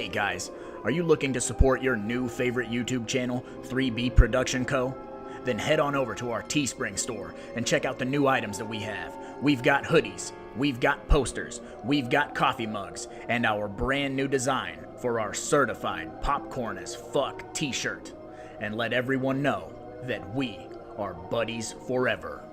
Hey guys, are you looking to support your new favorite YouTube channel, 3B Production Co? Then head on over to our Teespring store and check out the new items that we have. We've got hoodies, we've got posters, we've got coffee mugs, and our brand new design for our certified popcorn as fuck t-shirt. And let everyone know that we are buddies forever.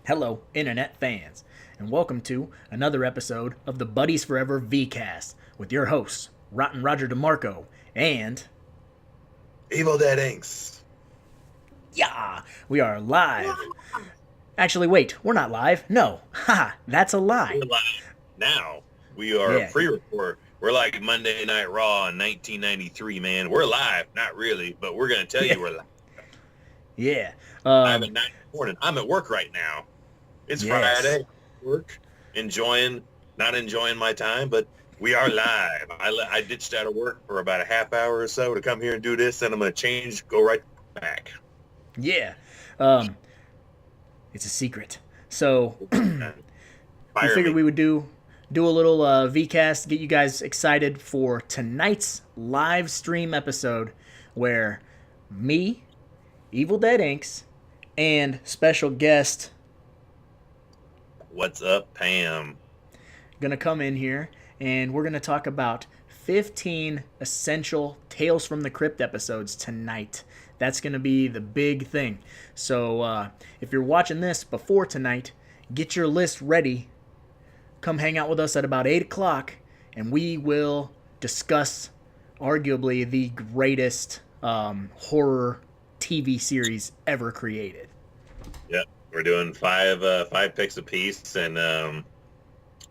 Hello, internet fans, and welcome to another episode of the Buddies Forever VCast with your hosts, Rotten Roger DeMarco and Evil Dead Inks. Yeah, we are live. Actually, wait, we're not live. No, haha, that's a lie. We're live now. We are pre-record. We're like Monday Night Raw in 1993, man. We're live, not really, but we're gonna tell you we're live. Yeah. I'm at 9 in the morning. I'm at work right now. It's Friday. Work, not enjoying my time, but we are live. I ditched out of work for about a half hour or so to come here and do this, and I'm going to change, go right back. Yeah. It's a secret. So we figured we would do a little VCast, get you guys excited for tonight's live stream episode where me, Evil Dead Inks, and special guest What's up, Pam? Gonna come in here and we're gonna talk about 15 essential Tales from the Crypt episodes tonight. That's gonna be the big thing. So if you're watching this before tonight, get your list ready. Come hang out with us at about 8 o'clock and we will discuss arguably the greatest horror TV series ever created. Yep. We're doing five picks apiece, and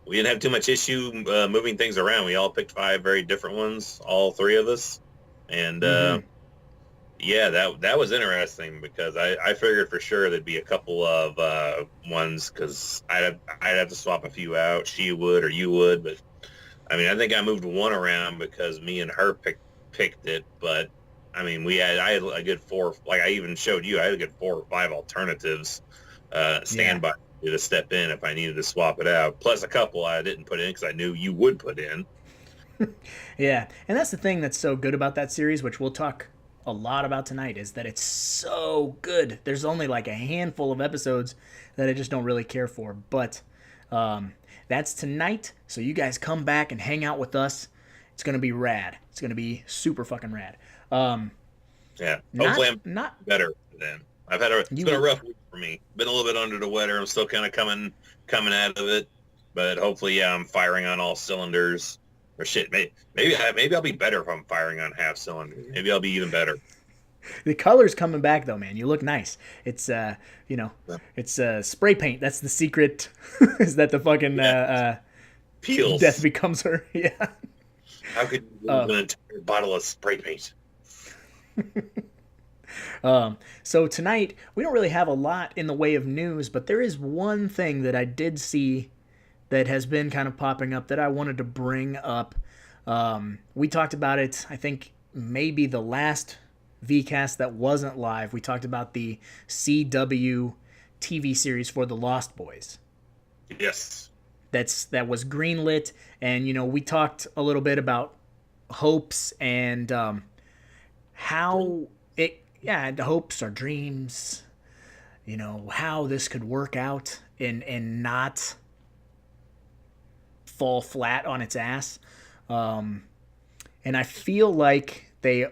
we didn't have too much issue moving things around. We all picked 5 very different ones, all 3 of us, and yeah, that was interesting because I figured for sure there'd be a couple of ones because I'd have to swap a few out. She would or you would, but I mean I think I moved one around because me and her picked it, but I mean I had a good 4. Like I even showed you, I had a good 4 or 5 alternatives. Standby to step in if I needed to swap it out. Plus a couple I didn't put in because I knew you would put in. Yeah, and that's the thing that's so good about that series, which we'll talk a lot about tonight, is that it's so good. There's only like a handful of episodes that I just don't really care for, but that's tonight, so you guys come back and hang out with us. It's going to be rad. It's going to be super fucking rad. Yeah, hopefully I'm not better then. It's been a rough week for me. Been a little bit under the weather. I'm still kind of coming out of it, but hopefully, yeah, I'm firing on all cylinders. Or shit, maybe I'll be better if I'm firing on half cylinders. Maybe I'll be even better. The color's coming back though, man. You look nice. It's it's spray paint. That's the secret. Is that the fucking peels? Death becomes her. Yeah. How could you use an entire bottle of spray paint? So tonight, we don't really have a lot in the way of news, but there is one thing that I did see that has been kind of popping up that I wanted to bring up. We talked about it, I think, maybe the last VCast that wasn't live. We talked about the CW TV series for The Lost Boys. Yes. That was greenlit, and, we talked a little bit about hopes and how it... Yeah, the hopes or dreams, how this could work out and not fall flat on its ass. And I feel like they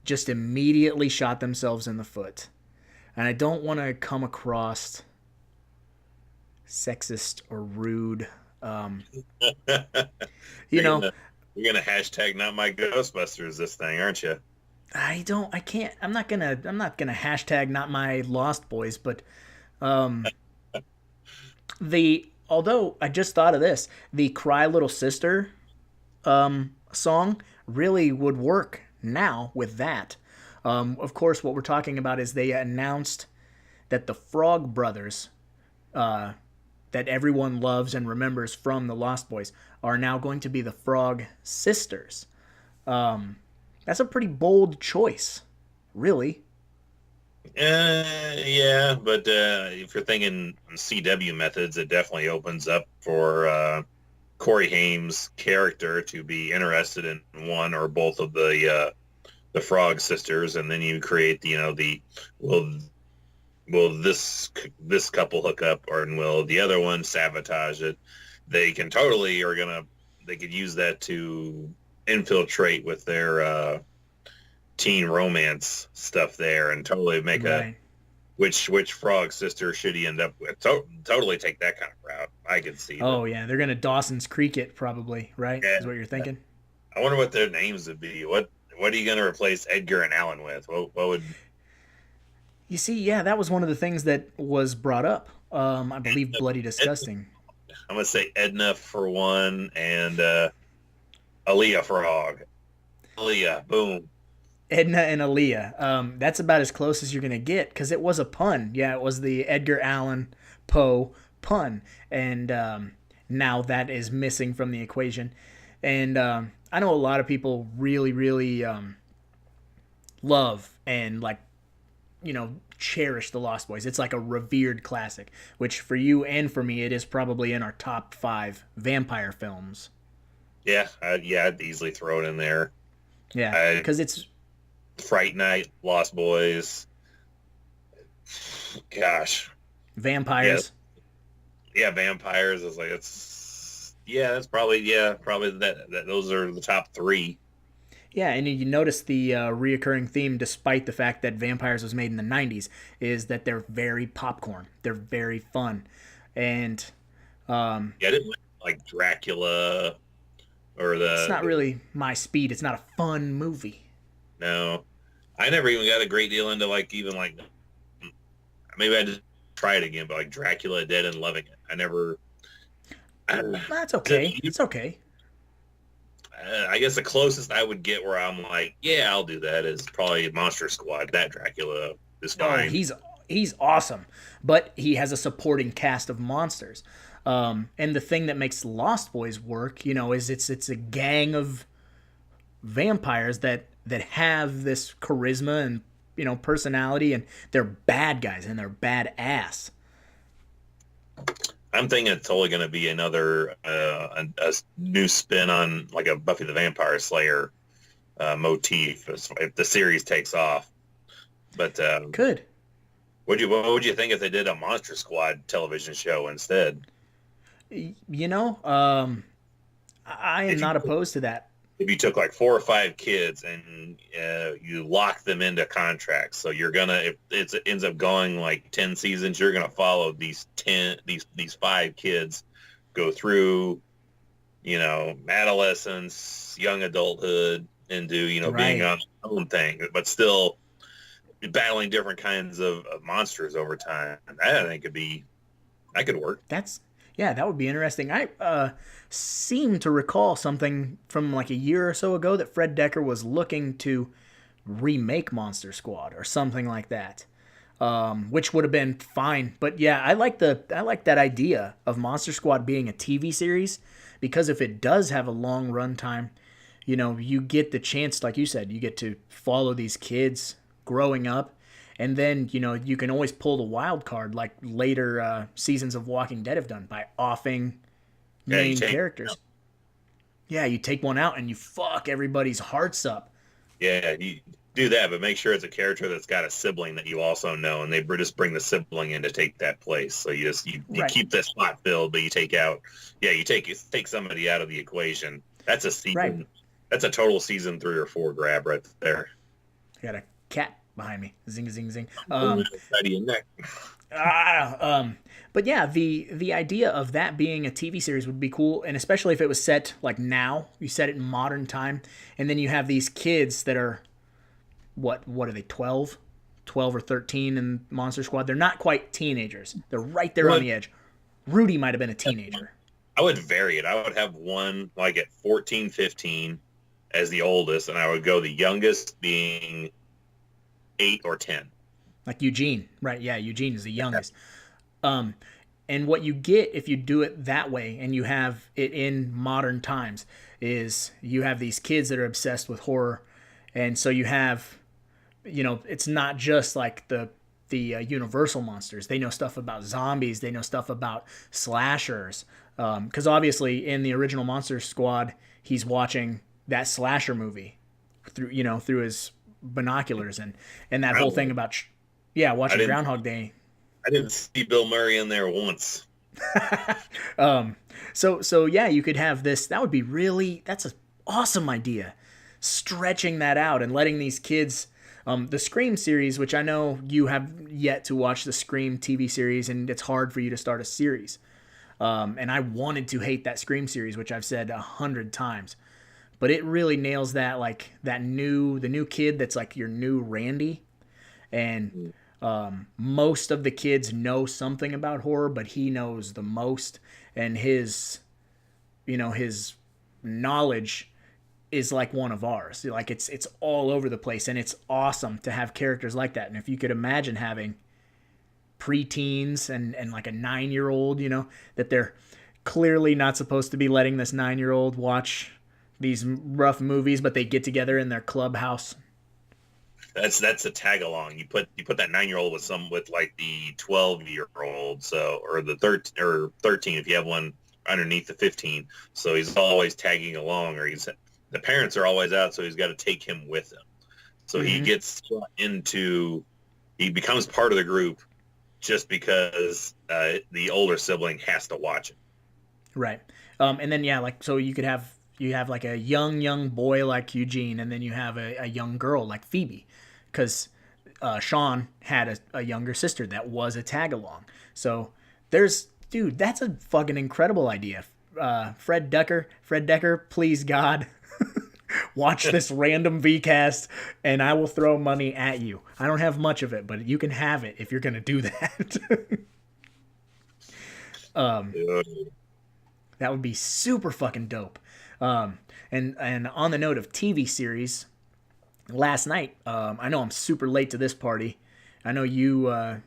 just immediately shot themselves in the foot. And I don't want to come across sexist or rude. You're gonna hashtag not my Ghostbusters this thing, aren't you? I'm not gonna hashtag not my Lost Boys, but although I just thought of this, the Cry Little Sister song really would work now with that. Of course, what we're talking about is they announced that the Frog Brothers, that everyone loves and remembers from the Lost Boys, are now going to be the Frog Sisters. That's a pretty bold choice, really. Yeah, but if you're thinking CW methods, it definitely opens up for Corey Haim's character to be interested in one or both of the Frog sisters, and then you create the will this couple hook up, or will the other one sabotage it? They could use that to infiltrate with their teen romance stuff there, and totally make Right. which frog sister should he end up with? Totally take that kind of route. I could see that. Oh yeah, they're gonna Dawson's Creek it probably, right? Yeah. Is what you're thinking? I wonder what their names would be. What are you going to replace Edgar and Alan with? What would You see, yeah, that was one of the things that was brought up. I believe Bloody Disgusting. I'm going to say Edna for one, and Aaliyah Frog. Aaliyah, boom. Edna and Aaliyah. That's about as close as you're gonna get because it was a pun. Yeah, it was the Edgar Allan Poe pun, and now that is missing from the equation. And I know a lot of people really, really love and like cherish the Lost Boys. It's like a revered classic, which for you and for me, it is probably in our top 5 vampire films. Yeah, I'd easily throw it in there. Yeah, because it's Fright Night, Lost Boys. Gosh, vampires. yeah, vampires is like that's probably that those are the top 3. Yeah, and you notice the reoccurring theme, despite the fact that Vampires was made in the 90s, is that they're very popcorn. They're very fun. And Yeah, I didn't like Dracula or it's not really my speed. It's not a fun movie. no. I never even got a great deal into maybe I just try it again, but like Dracula Dead and Loving It. I never. That's okay. It's okay. I guess the closest I would get where I'm like, yeah, I'll do that is probably Monster Squad. That Dracula is Oh, fine. he's awesome, but he has a supporting cast of monsters. And the thing that makes Lost Boys work, is it's a gang of vampires that have this charisma and personality, and they're bad guys and they're badass. I'm thinking it's totally going to be another a new spin on like a Buffy the Vampire Slayer motif if the series takes off. But Could. what would you think if they did a Monster Squad television show instead? I am not opposed to that. If you took like 4 or 5 kids and you lock them into contracts, so you're gonna if it ends up going like 10 seasons, you're gonna follow these 5 kids go through adolescence, young adulthood, into being Right. on their own thing, but still battling different kinds of monsters over time. I think that could work. That would be interesting. I seem to recall something from like a year or so ago that Fred Decker was looking to remake Monster Squad or something like that, which would have been fine. But yeah, I like that idea of Monster Squad being a TV series because if it does have a long run time, you get the chance, like you said, you get to follow these kids growing up. And then, you can always pull the wild card like later seasons of Walking Dead have done by offing Yeah, you main take characters. Yeah, you take one out and you fuck everybody's hearts up. Yeah, you do that, but make sure it's a character that's got a sibling that you also know, and they just bring the sibling in to take that place. So you Right. keep that spot filled, but you take somebody out of the equation. That's a season. Right. That's a total season 3 or 4 grab right there. I got a cat behind me. Zing, zing, zing. Side of your neck. But yeah, the idea of that being a TV series would be cool, and especially if it was set like now. You set it in modern time, and then you have these kids that are what are they, 12 or 13 in Monster Squad. They're not quite teenagers. They're right there on the edge. Rudy might have been a teenager. I would vary it. I would have one like at 14, 15 as the oldest, and I would go the youngest being 8 or 10. Like Eugene, right? Yeah, Eugene is the youngest. And what you get if you do it that way and you have it in modern times is you have these kids that are obsessed with horror. And so you have, it's not just like the the Universal monsters. They know stuff about zombies. They know stuff about slashers. Because obviously in the original Monster Squad, he's watching that slasher movie through his binoculars and that whole thing about watching Groundhog Day. I didn't see Bill Murray in there once. So yeah, you could have this. That would be that's an awesome idea. Stretching that out and letting these kids, the Scream series, which I know you have yet to watch the Scream TV series, and it's hard for you to start a series. And I wanted to hate that Scream series, which I've said 100 times, but it really nails that, like the new kid that's like your new Randy, and most of the kids know something about horror, but he knows the most, and his knowledge is like one of ours. Like it's all over the place, and it's awesome to have characters like that. And if you could imagine having preteens and like a 9-year-old, that they're clearly not supposed to be letting this 9-year-old watch these rough movies, but they get together in their clubhouse. That's a tag along. You put that 9-year-old with like the 12-year-old, or the 13 if you have one underneath the 15. So he's always tagging along, or the parents are always out, so he's got to take him with him. So he becomes part of the group just because the older sibling has to watch it. Right. And then so you have like a young boy like Eugene, and then you have a young girl like Phoebe, because Sean had a younger sister that was a tag along. So that's a fucking incredible idea. Fred Decker, please God, watch this random VCast, and I will throw money at you. I don't have much of it, but you can have it if you're gonna do that. That would be super fucking dope. And on the note of TV series, last night, I know I'm super late to this party. I know you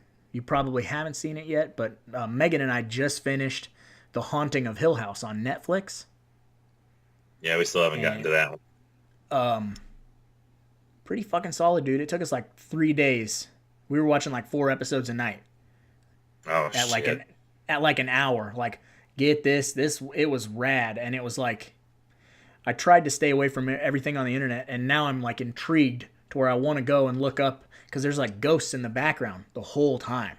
probably haven't seen it yet, but Megan and I just finished The Haunting of Hill House on Netflix. Yeah, we still haven't gotten to that one. Pretty fucking solid, dude. It took us like 3 days. We were watching like 4 episodes a night. Oh, shit. At like an hour. Like, get this, it was rad, and it was like, I tried to stay away from everything on the internet, and now I'm like intrigued to where I want to go and look up, because there's like ghosts in the background the whole time.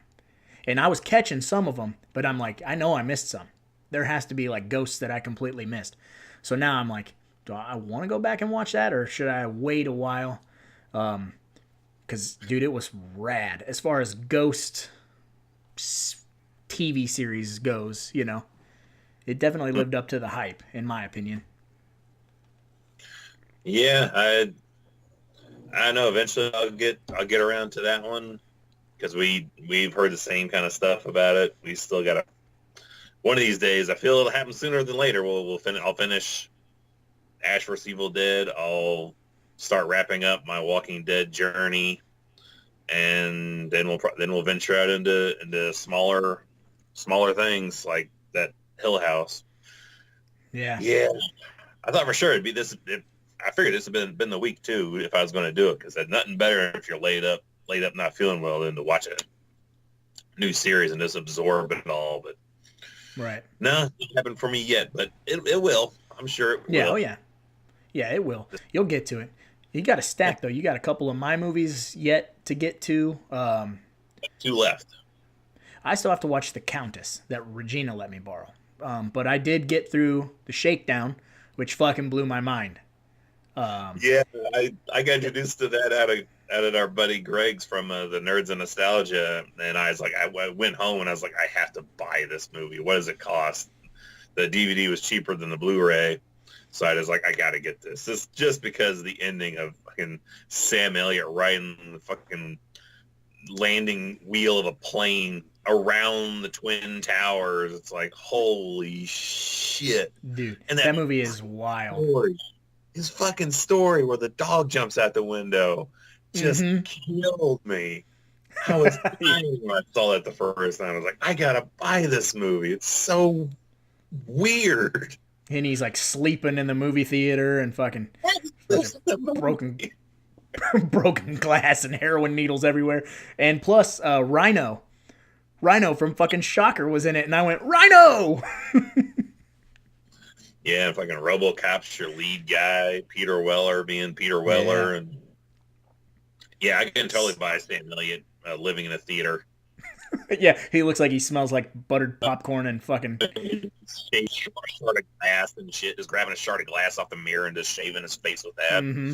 And I was catching some of them, but I'm like, I know I missed some. There has to be like ghosts that I completely missed. So now I'm like, do I want to go back and watch that, or should I wait a while? Because, dude, it was rad. As far as ghost TV series goes, it definitely lived up to the hype, in my opinion. Yeah, I know eventually I'll get around to that one, because we've heard the same kind of stuff about it. We still got one of these days. I feel it'll happen sooner than later. I'll finish Ash vs. Evil Dead. I'll start wrapping up my Walking Dead journey, and then we'll venture out into smaller things like that Hill House. Yeah. I thought for sure it'd be this. I figured this would been the week too if I was going to do it, because there's nothing better if you're laid up not feeling well than to watch a new series and just absorb it all. But right. No, it hasn't happened for me yet, but it will. I'm sure it will. Yeah, oh yeah. Yeah, it will. You'll get to it. You got a stack, though. You got a couple of my movies yet to get to. 2 left. I still have to watch The Countess that Regina let me borrow. But I did get through The Shakedown, which fucking blew my mind. Yeah, I got introduced to that out of our buddy Greg's from the Nerds and Nostalgia, and I was like, I went home and I was like, I have to buy this movie. What does it cost? The DVD was cheaper than the Blu-ray, so I was like, I got to get this. This just because the ending of fucking Sam Elliott riding the fucking landing wheel of a plane around the Twin Towers. It's like, holy shit, dude! And that movie is wild. His fucking story where the dog jumps out the window just killed me. I was dying when I saw that the first time. I was like, I gotta buy this movie. It's so weird. And he's like sleeping in the movie theater and fucking broken. broken glass and heroin needles everywhere. And plus, Rhino from fucking Shocker was in it, and I went, Rhino! Yeah, fucking RoboCop's your lead guy, Peter Weller being Peter Weller, and yeah, I can totally buy Sam Elliott living in a theater. Yeah, he looks like he smells like buttered popcorn and fucking Shard of glass and shit, just grabbing a shard of glass off the mirror and just shaving his face with that. Mm-hmm.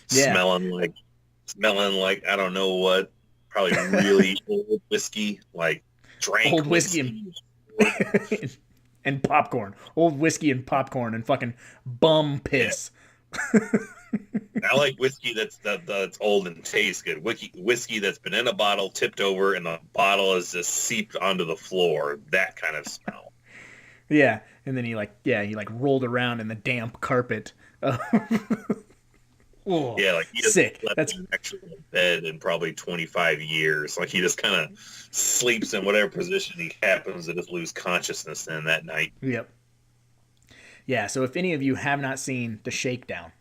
Yeah. Smelling like I don't know what, probably really old whiskey, like drank old whiskey and popcorn, old whiskey and popcorn and fucking bum piss. Yeah. I like whiskey that's old and tastes good. Whiskey that's been in a bottle, tipped over, and the bottle is just seeped onto the floor. That kind of smell. Yeah, and then he rolled around in the damp carpet. Yeah, like he just sick. That's in actual bed in probably 25 years. Like he just kind of sleeps in whatever position he happens to just lose consciousness in that night. Yep. Yeah, so if any of you have not seen The Shakedown,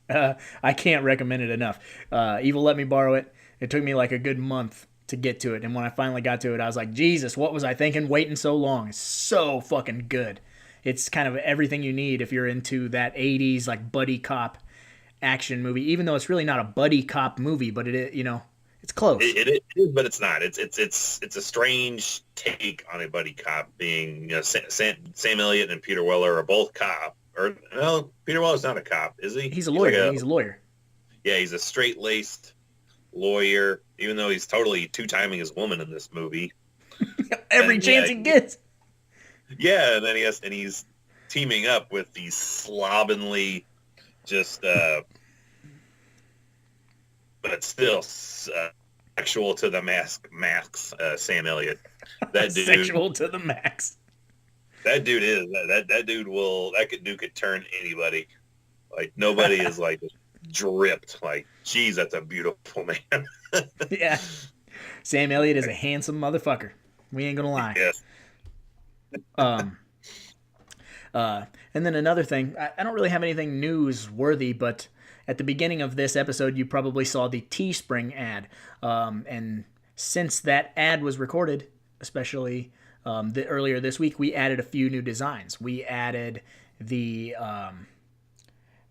I can't recommend it enough. Evil let me borrow it. It took me like a good month to get to it, and when I finally got to it, I was like, Jesus, what was I thinking waiting so long? It's so fucking good. It's kind of everything you need if you're into that 80s like buddy cop action movie, even though it's really not a buddy cop movie, but it's close. It is, but it's not. It's a strange take on a buddy cop being, Sam Elliott and Peter Weller are both cop. Or no, Peter Weller's not a cop, is he? He's a lawyer. He's a lawyer. Yeah, he's a straight-laced lawyer, even though he's totally two-timing his woman in this movie. Every chance he gets. Yeah, and then he's teaming up with these slovenly, just but still sexual to the max Sam Elliott. That dude, sexual to the max. That dude is that dude could turn anybody. Like nobody is like dripped. Like, geez, that's a beautiful man. Yeah, Sam Elliott is a handsome motherfucker. We ain't gonna lie. Yes. And then another thing, I don't really have anything newsworthy, but at the beginning of this episode, you probably saw the Teespring ad. And since that ad was recorded, especially earlier this week, we added a few new designs. We added the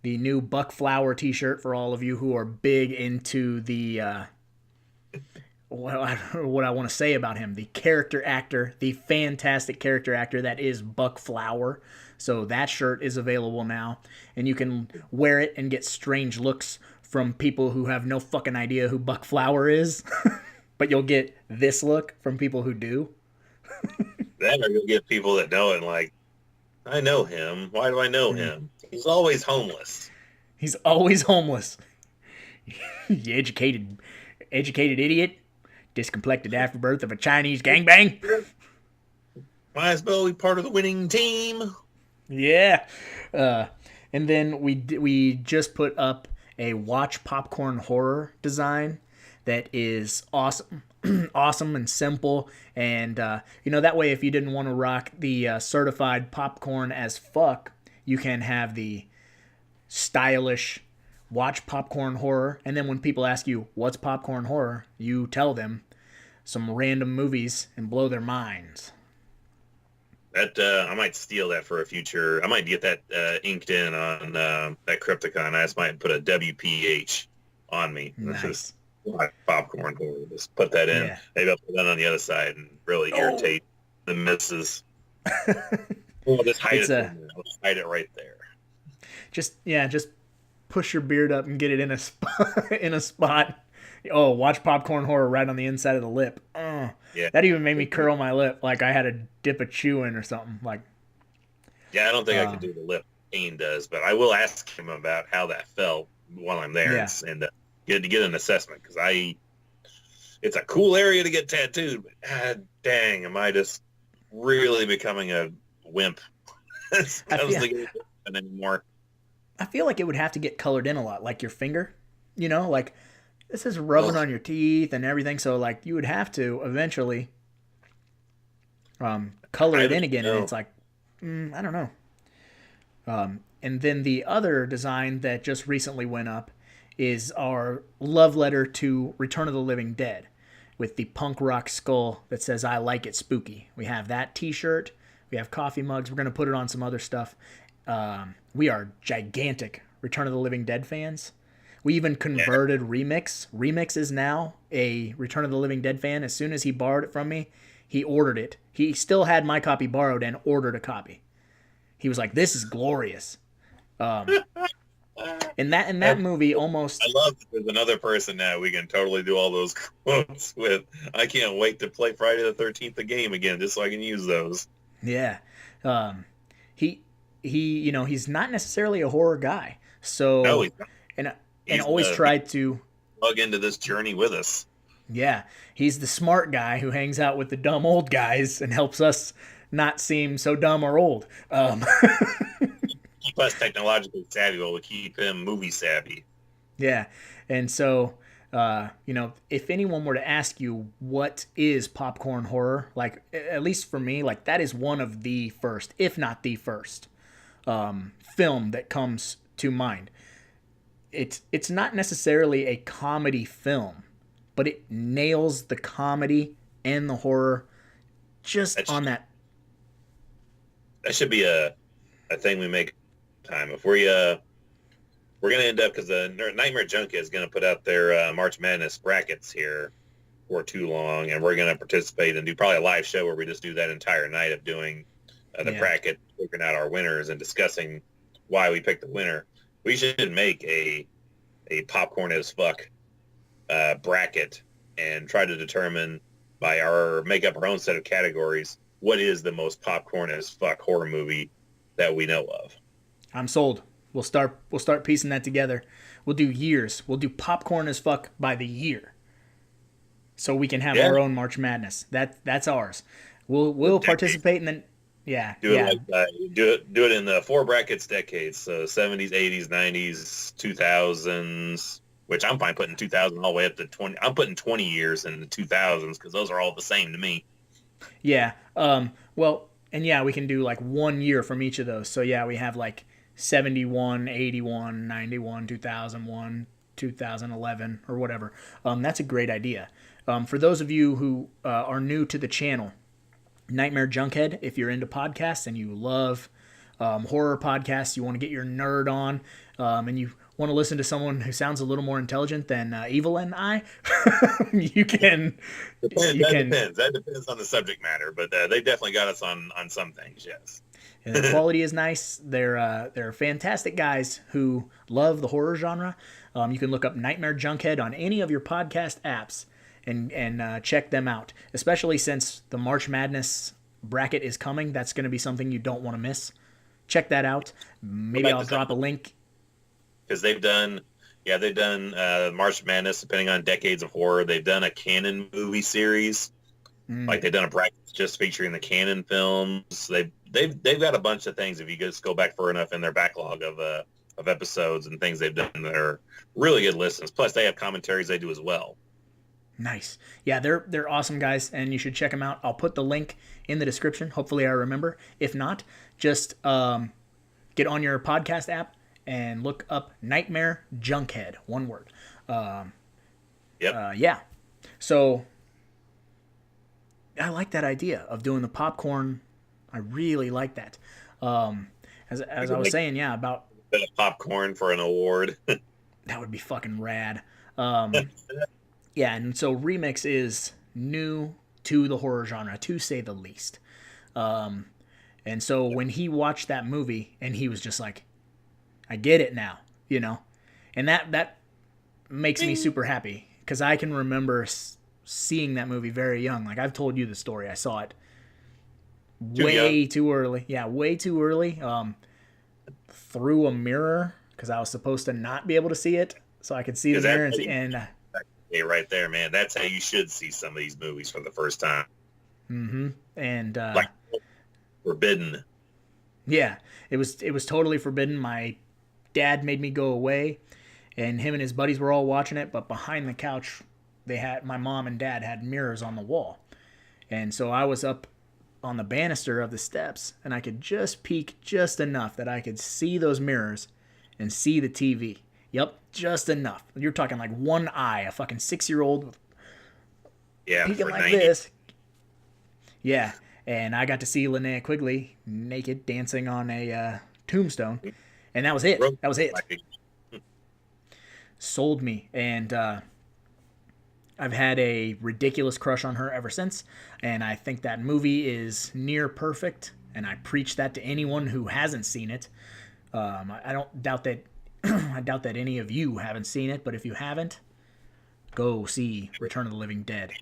new Buck Flower t-shirt for all of you who are big into the what I want to say about him, the character actor, the fantastic character actor that is Buck Flower. So that shirt is available now, and you can wear it and get strange looks from people who have no fucking idea who Buck Flower is, but you'll get this look from people who do. Then or you'll get people that know it, like, I know him. Why do I know him? He's always homeless. He's always homeless. You educated idiot. Discomplected afterbirth of a Chinese gangbang. Might as well be part of the winning team. Yeah. And then we just put up a Watch Popcorn Horror design that is awesome. Awesome and simple. And, that way if you didn't want to rock the certified popcorn as fuck, you can have the stylish Watch Popcorn Horror. And then when people ask you, what's popcorn horror? You tell them some random movies and blow their minds. That I might steal that for a future. I might get that inked in on that Crypticon. I just might put a WPH on me. Nice. Popcorn horror. Just put that in. Yeah. Maybe I'll put that on the other side and really irritate the missus. Well, just hide it. I'll just hide it right there. Just push your beard up and get it in a spot. Oh, Watch Popcorn Horror right on the inside of the lip. Yeah. That even made me curl my lip like I had a dip of chew in or something. Like. Yeah, I don't think I can do the lip Kane does, but I will ask him about how that felt while I'm there and get an assessment, because it's a cool area to get tattooed, but god dang, am I just really becoming a wimp? Anymore. I feel like it would have to get colored in a lot, like your finger, like this is rubbing on your teeth and everything. So like you would have to eventually color it in again. And it's like, I don't know. And then the other design that just recently went up is our love letter to Return of the Living Dead with the punk rock skull that says "I like it spooky." We have that T-shirt. We have coffee mugs. We're gonna put it on some other stuff. We are gigantic Return of the Living Dead fans. We even converted Remix. Remix is now a Return of the Living Dead fan. As soon as he borrowed it from me, he ordered it. He still had my copy borrowed and ordered a copy. He was like, "This is glorious." And that movie almost. I love that there's another person now we can totally do all those quotes with. I can't wait to play Friday the 13th the game again just so I can use those. Yeah. He he's not necessarily a horror guy. So No, and always tried to plug into this journey with us. Yeah, he's the smart guy who hangs out with the dumb old guys and helps us not seem so dumb or old. Keep us technologically savvy while we keep him movie savvy. Yeah, and so if anyone were to ask you what is popcorn horror, like at least for me, like that is one of the first, if not the first, film that comes to mind. It's not necessarily a comedy film, but it nails the comedy and the horror on that. That should be a thing we make time. If we're gonna end up, because the Nightmare Junkhead is gonna put out their March Madness brackets here for too long, and we're gonna participate and do probably a live show where we just do that entire night of doing the bracket, figuring out our winners and discussing why we picked the winner. We should make a popcorn as fuck bracket and try to determine make up our own set of categories what is the most popcorn as fuck horror movie that we know of. I'm sold. We'll start piecing that together. We'll do years. We'll do popcorn as fuck by the year, so we can have our own March Madness. That's ours. We'll participate and then do it in the 4 brackets decades. So 70s, 80s, 90s, 2000s. Which I'm fine putting 2000 all the way up to 20. I'm putting 20 years in the 2000s because those are all the same to me. Yeah. We can do like 1 year from each of those. So yeah, we have like 71, 81, 91, 2001, 2011, or whatever. That's a great idea. For those of you who are new to the channel, Nightmare Junkhead, if you're into podcasts and you love horror podcasts, you want to get your nerd on, and you want to listen to someone who sounds a little more intelligent than Evil and I, you can. Depends. That depends on the subject matter, but they definitely got us on some things. Yes. And the quality is nice. They're fantastic guys who love the horror genre. You can look up Nightmare Junkhead on any of your podcast apps and check them out. Especially since the March Madness bracket is coming, that's going to be something you don't want to miss. Check that out. Maybe I'll drop a link. Because they've done March Madness, depending on decades of horror. They've done a canon movie series, like they've done a bracket just featuring the canon films. They've got a bunch of things if you just go back far enough in their backlog of episodes and things they've done that are really good listens. Plus, they have commentaries they do as well. Nice. Yeah, they're awesome guys, and you should check them out. I'll put the link in the description. Hopefully I remember. If not, just get on your podcast app and look up Nightmare Junkhead. One word. Yeah. So I like that idea of doing the popcorn. I really like that. As I was saying, about popcorn for an award. That would be fucking rad. Yeah, and so Remix is new to the horror genre, to say the least. And so when he watched that movie, and he was just like, I get it now, and that makes me super happy because I can remember seeing that movie very young. Like I've told you the story. I saw it way too early. Yeah, way too early. Through a mirror because I was supposed to not be able to see it, so I could see the mirror and. Hey, right there, man. That's how you should see some of these movies for the first time. Mm-hmm. And like forbidden. Yeah, it was totally forbidden. My dad made me go away, and him and his buddies were all watching it. But behind the couch, my mom and dad had mirrors on the wall, and so I was up on the banister of the steps, and I could just peek just enough that I could see those mirrors and see the TV. Yep, just enough. You're talking like one eye, a fucking 6-year-old Yeah, peeking for like 90. this. Yeah, and I got to see Linnea Quigley naked dancing on a tombstone, and that was it. Broke That was it. like Sold me, and I've had a ridiculous crush on her ever since, and I think that movie is near perfect, and I preach that to anyone who hasn't seen it. I don't doubt that. I doubt that any of you haven't seen it, but if you haven't, go see Return of the Living Dead.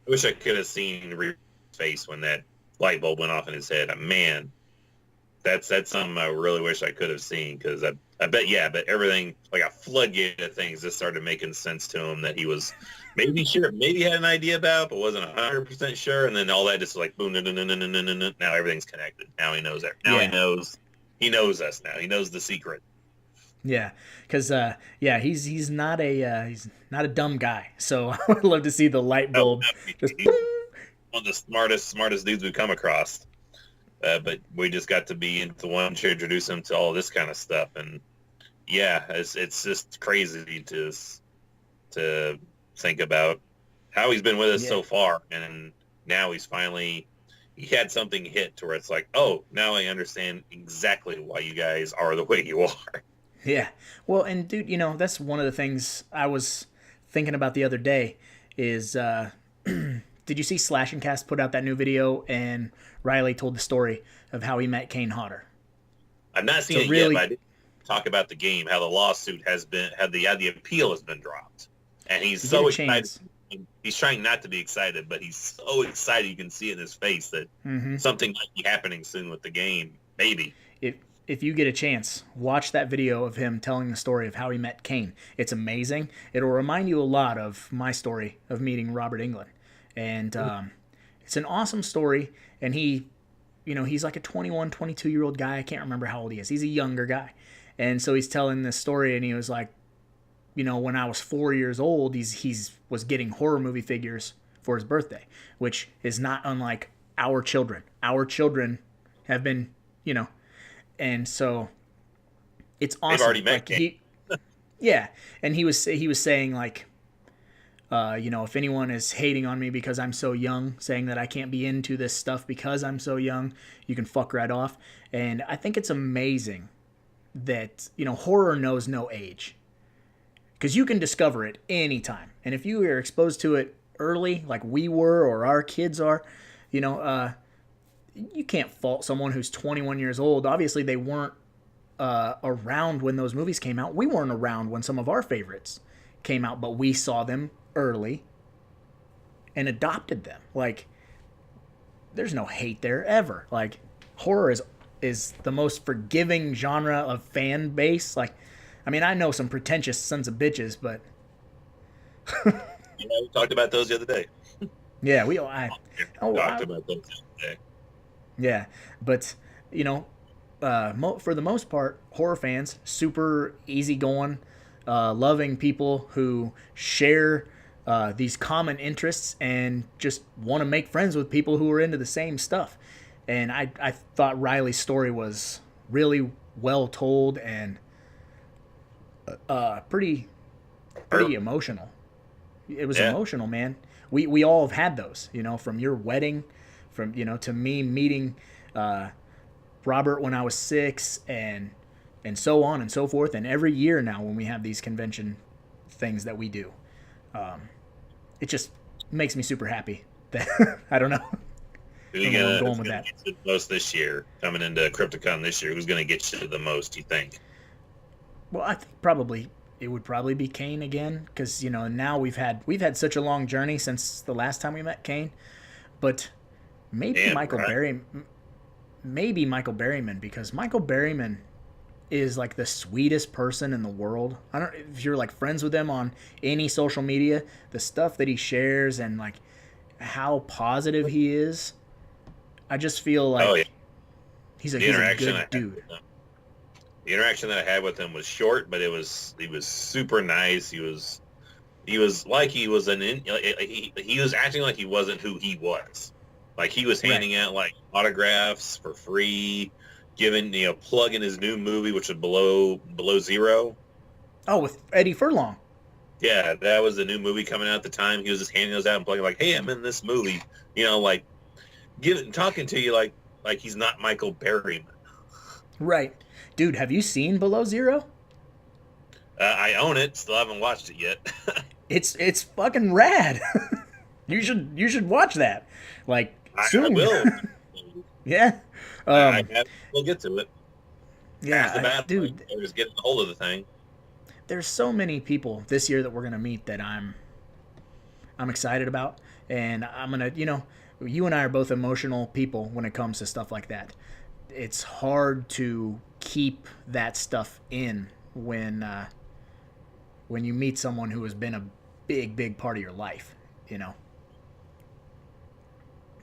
I wish I could have seen Reese's face when that light bulb went off in his head. Man, that's something I really wish I could have seen, because I bet everything, like a floodgate of things, just started making sense to him that he was maybe sure, maybe had an idea about, but wasn't 100% sure, and then all that just like boom, now everything's connected. Now he knows that. Now Yeah. he knows us now. He knows the secret. Yeah, because he's not a dumb guy. So I would love to see the light bulb just. He's one of the smartest dudes we've come across. But we just got to be the one to introduce him to all this kind of stuff, and yeah, it's just crazy to think about how he's been with us so far, and now he had something hit to where it's like, oh, now I understand exactly why you guys are the way you are. Yeah, well, and dude, that's one of the things I was thinking about the other day. Is did you see Slash and Cast put out that new video, and Riley told the story of how he met Kane Hodder? I've not seen it yet, but I did talk about the game, how the lawsuit has been, how the appeal has been dropped, and he's so excited. He's trying not to be excited, but he's so excited. You can see it in his face that something might be happening soon with the game. Maybe. If you get a chance, watch that video of him telling the story of how he met Kane. It's amazing. It'll remind you a lot of my story of meeting Robert Englund. And it's an awesome story. And he's like a 21, 22-year-old guy. I can't remember how old he is. He's a younger guy. And so he's telling this story, and he was like, when I was 4 years old, he's was getting horror movie figures for his birthday, which is not unlike our children. Our children have been, and so it's awesome. They've already met Kane. Yeah, and he was saying like, if anyone is hating on me because I'm so young, saying that I can't be into this stuff because I'm so young, you can fuck right off. And I think it's amazing that horror knows no age, because you can discover it anytime. And if you are exposed to it early, like we were or our kids are, you can't fault someone who's 21 years old. Obviously, they weren't around when those movies came out. We weren't around when some of our favorites came out, but we saw them early and adopted them. Like, there's no hate there ever. Like, horror is the most forgiving genre of fan base. Like, I mean, I know some pretentious sons of bitches, but we talked about those the other day. Yeah, talked about those the other day. Yeah, but for the most part, horror fans, super easygoing, loving people who share these common interests and just want to make friends with people who are into the same stuff. And I thought Riley's story was really well told and pretty emotional. It was emotional, man. We all have had those, from your wedding, from to me meeting Robert when I was 6, and so on and so forth. And every year now when we have these convention things that we do, it just makes me super happy that I don't know. Who's going with that get you the most this year, coming into Crypticon this year? Who's going to get you the most, you think? Well, I think it would probably be Kane again, because now we've had such a long journey since the last time we met Kane, but maybe Michael Berryman, because Michael Berryman is like the sweetest person in the world. I don't know if you're like friends with him on any social media, the stuff that he shares and like how positive he is. I just feel like he's a good dude. The interaction that I had with him was short, but he was super nice. He was like he was he was acting like he wasn't who he was. Like he was handing out like autographs for free, plugging his new movie, which was Below Zero. Oh, with Eddie Furlong. Yeah, that was a new movie coming out at the time. He was just handing those out and playing like, "Hey, I'm in this movie." Like talking to you like he's not Michael Berryman. Right. Dude, have you seen Below Zero? I own it. Still haven't watched it yet. It's fucking rad. You should watch that. Like I soon. will. Yeah. We'll get to it. Half the Yeah, battle. dude. We're just getting a hold of the thing. There's so many people this year that we're gonna meet that I'm excited about, and I'm gonna, you and I are both emotional people when it comes to stuff like that. It's hard to keep that stuff in when you meet someone who has been a big part of your life, you know.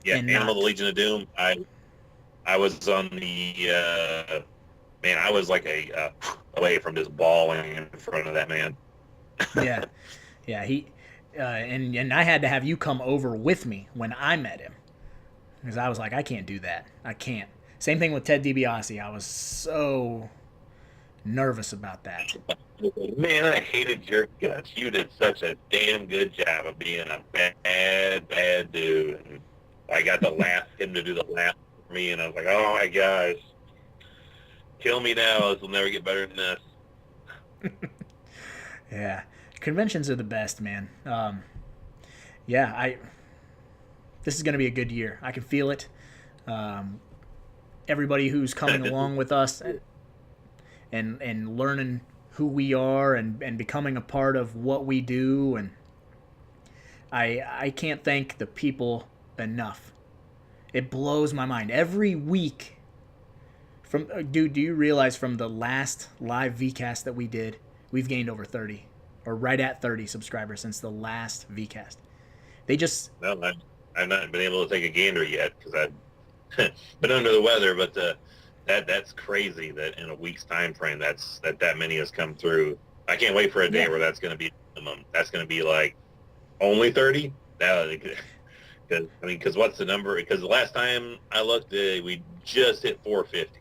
Yeah, And Animal not, the Legion of Doom. I was on the man. I was like away from just bawling in front of that man. yeah, yeah. And I had to have you come over with me when I met him because I was like, I can't do that. I can't. Same thing with Ted DiBiase. I was so nervous about that. Man, I hated your guts. You did such a damn good job of being a bad dude. And I got to him to do the laugh for me, and I was like, oh my gosh, kill me now. This will never get better than this. Yeah, conventions are the best, man. Yeah, this is going to be a good year. I can feel it. Everybody who's coming along with us and learning who we are and becoming a part of what we do, and I can't thank the people enough. It blows my mind every week. Dude, do you realize from the last live VCast that we did, we've gained over 30 or right at 30 subscribers since the last VCast. They just No, I've not been able to take a gander yet because I've been under the weather, but that's crazy that in a week's time frame that many has come through. I can't wait for a day where that's going to be minimum. That's going to be like only 30. Because what's the number? Because the last time I looked, we just hit 450.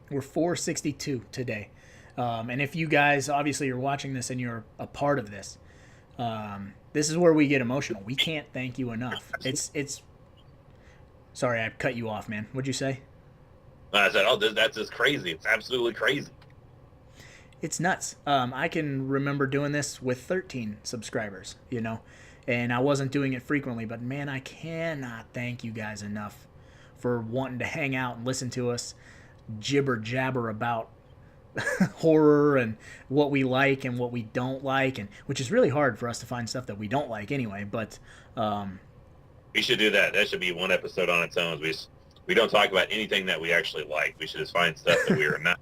We're 462 today. And if you guys, obviously you're watching this and you're a part of this, this is where we get emotional. We can't thank you enough. It's sorry, I cut you off, man. What'd you say? I said, oh, that's just crazy. It's absolutely crazy. It's nuts. I can remember doing this with 13 subscribers, and I wasn't doing it frequently, but man, I cannot thank you guys enough for wanting to hang out and listen to us jibber jabber about horror and what we like and what we don't like, and which is really hard for us to find stuff that we don't like anyway. But we should do that. That should be one episode on its own. We don't talk about anything that we actually like. We should just find stuff that we are not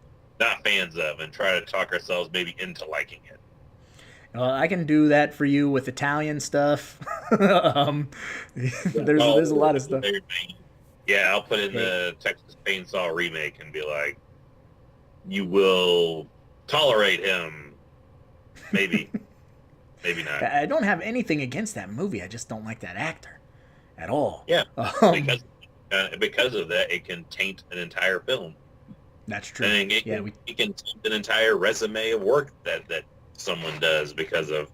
fans of and try to talk ourselves maybe into liking it. I can do that for you with Italian stuff. There's a lot of stuff. Yeah, I'll put in the Texas Chainsaw remake and be like, you will tolerate him. Maybe. Maybe not. I don't have anything against that movie. I just don't like that actor at all. Yeah, because of that, it can taint an entire film. That's true. And it can taint an entire resume of work that someone does because of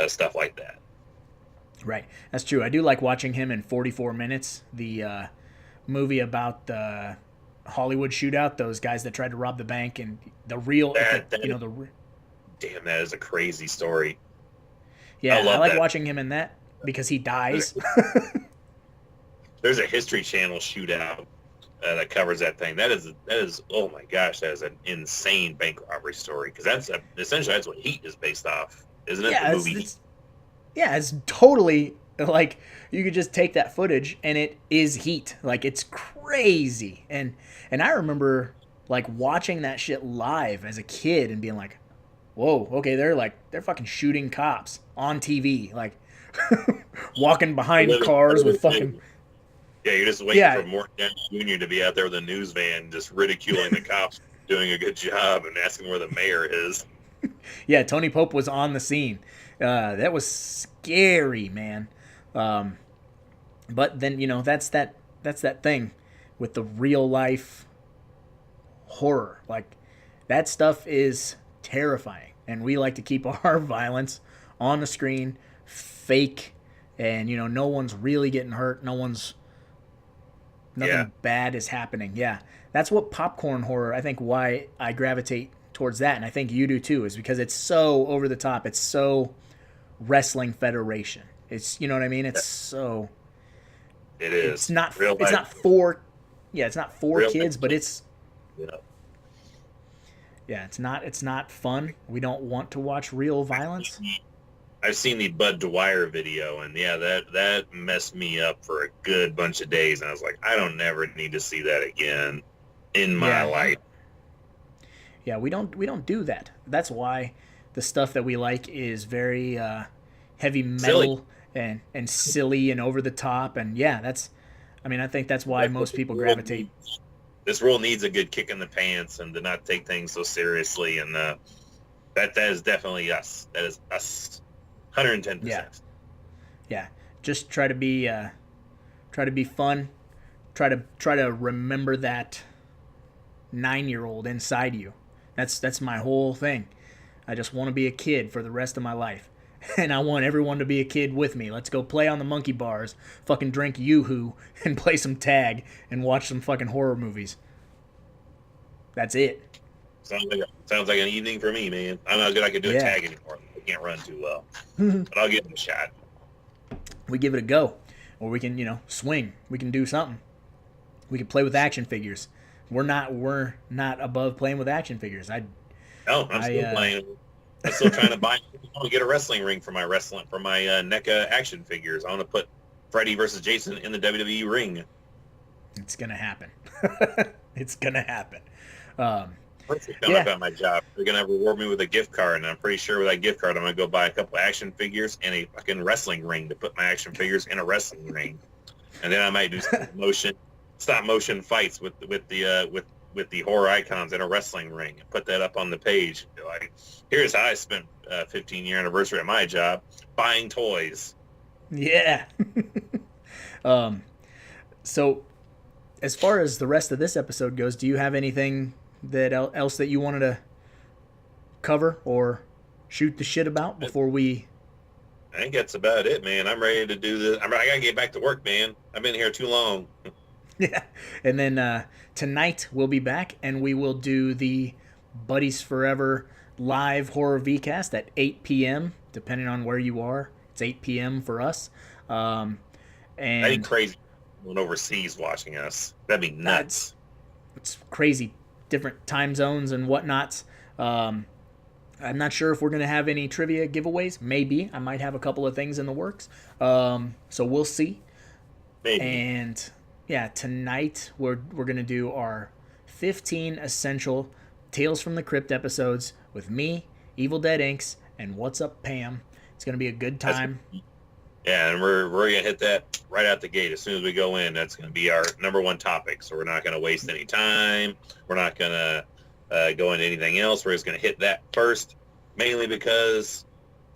stuff like that. Right. That's true. I do like watching him in 44 Minutes, the movie about the Hollywood shootout, those guys that tried to rob the bank, and the real, damn, that is a crazy story. Yeah, I like watching him in that because he dies. There's a History Channel shootout that covers that thing. That is oh my gosh, that is an insane bank robbery story, because essentially that's what Heat is based off, isn't it? Yeah, the movie. It's totally like you could just take that footage and it is Heat. Like, it's crazy. And I remember like watching that shit live as a kid and being like, whoa, okay, they're fucking shooting cops on TV, like walking behind cars with fucking. Yeah, you're just waiting for Morton Downey Jr. to be out there with a news van just ridiculing the cops doing a good job and asking where the mayor is. Yeah, Tony Pope was on the scene. That was scary, man. But then, that's that thing with the real life horror. Like, that stuff is terrifying. and we like to keep our violence on the screen, fake, and no one's really getting hurt. Yeah. Nothing bad is happening. Yeah, that's what popcorn horror. I think why I gravitate towards that, and I think you do too, is because it's so over the top. It's so Wrestling Federation. It's what I mean. It's so. It is. It's not. Real It's life. not for. Yeah, it's not for Real kids, life. but it's. You know, Yeah, it's not. It's not fun. We don't want to watch real violence. I've seen the Bud Dwyer video, and yeah, that messed me up for a good bunch of days. And I was like, I don't never need to see that again in my life. Yeah, we don't do that. That's why the stuff that we like is very heavy metal and silly and over the top. And yeah, I think that's why most people gravitate. This rule needs a good kick in the pants and to not take things so seriously. And that is definitely us. That is us, 110%. Yeah, just try to be fun. Try to remember that 9-year-old inside you. That's my whole thing. I just want to be a kid for the rest of my life. And I want everyone to be a kid with me. Let's go play on the monkey bars, fucking drink Yoo-Hoo, and play some tag, and watch some fucking horror movies. That's it. Sounds like an evening for me, man. I'm not good. I can do a tag anymore. I can't run too well, but I'll give it a shot. We give it a go, or we can swing. We can do something. We can play with action figures. We're not above playing with action figures. I'm still playing. I'm still trying to buy. I want to get a wrestling ring for my NECA action figures. I want to put Freddy versus Jason in the WWE ring. It's gonna happen. It's gonna happen. Once I found out about my job, they're gonna reward me with a gift card, and I'm pretty sure with that gift card, I'm gonna go buy a couple action figures and a fucking wrestling ring to put my action figures in a wrestling ring, and then I might do stop motion fights with the horror icons in a wrestling ring and put that up on the page. Like, here's how I spent 15-year anniversary at my job buying toys. Yeah. So as far as the rest of this episode goes, do you have anything else that you wanted to cover or shoot the shit about before we... I think that's about it, man. I'm ready to do this. I gotta get back to work, man. I've been here too long. Yeah. And then tonight we'll be back and we will do the Buddies Forever live horror VCast at 8 p.m. depending on where you are. It's 8 p.m. for us. And that'd be crazy going overseas watching us. That'd be nuts. It's crazy. Different time zones and whatnots. I'm not sure if we're going to have any trivia giveaways. Maybe. I might have a couple of things in the works. So we'll see. Maybe. And yeah, tonight we're going to do our 15 essential Tales from the Crypt episodes with me, Evil Dead Inks, and What's Up Pam. It's going to be a good time. Yeah, and we're going to hit that right out the gate. As soon as we go in, that's going to be our number one topic. So we're not going to waste any time. We're not going to go into anything else. We're just going to hit that first, mainly because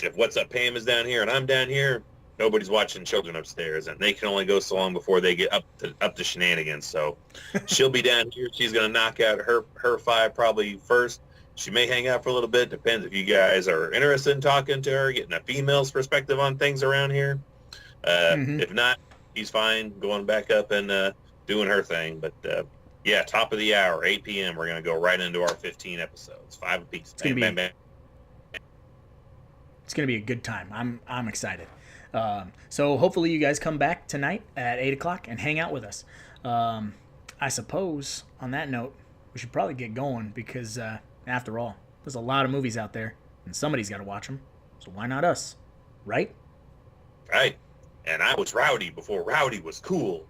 if What's Up Pam is down here and I'm down here, nobody's watching children upstairs, and they can only go so long before they get up to shenanigans. So she'll be down here. She's going to knock out her 5 probably first. She may hang out for a little bit. Depends if you guys are interested in talking to her, getting a female's perspective on things around here. If not, she's fine going back up and doing her thing. But yeah, top of the hour, 8 p.m., we're going to go right into our 15 episodes, 5 apiece. Bang, bang, bang. It's going to be a good time. I'm excited. So hopefully you guys come back tonight at 8 o'clock and hang out with us. I suppose, on that note, we should probably get going because... after all, there's a lot of movies out there, and somebody's got to watch them. So why not us? Right? Right. And I was rowdy before rowdy was cool.